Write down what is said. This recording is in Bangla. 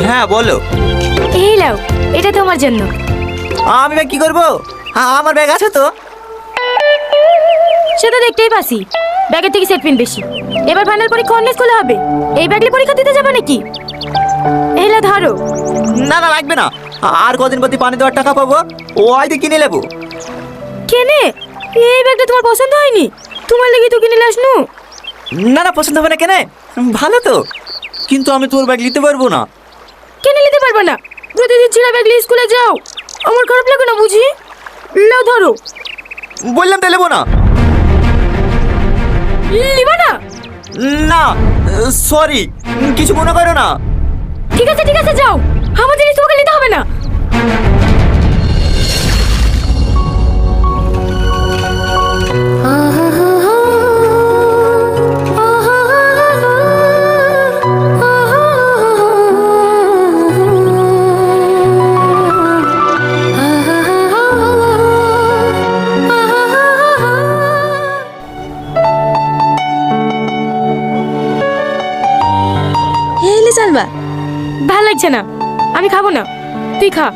হ্যাঁ বলো। এই লাও, এটা তোমার জন্য। আমি ব্যাগ কি করবো? আমার ব্যাগ আছে তো। সে তো দেখতেই পাচ্ছি ব্যাগের থেকে সেট পিন বেশি। এবার ফাইনাল পরীক্ষা অন্য স্কুলে হবে, এই ব্যাগ নিয়ে পরীক্ষা দিতে যাবে নাকি? এই লাও ধরো। না না লাগবে না, আর কদিন প্রতি পানি দেওয়ার টাকা পাবো, ও হয়তো কিনে নেবো। কেনে? এই ব্যাগটা তোমার পছন্দ হয়নি? তোমার লেগে তো কিনে লাসনু। না না পছন্দ হবে না কেনে, ভালো তো। কিন্তু আমি তোর ব্যাগ নিতে পারবো না। কেনে নিতে পারবে না? প্রতিদিন ছিঁড়া ব্যাগ নিয়ে স্কুলে যাও, আমার খারাপ লাগে না বুঝি? লাও ধরো। বললাম তো নেবো না। নিবা না? না সরি, কিছু মনে করো না। ঠিক আছে ঠিক আছে, যাও, আমার জিনিস তোমাকে নিতে হবে না। হেলে সালমা, ভাল লাগছে না, আমি খাবো না, তুই খা।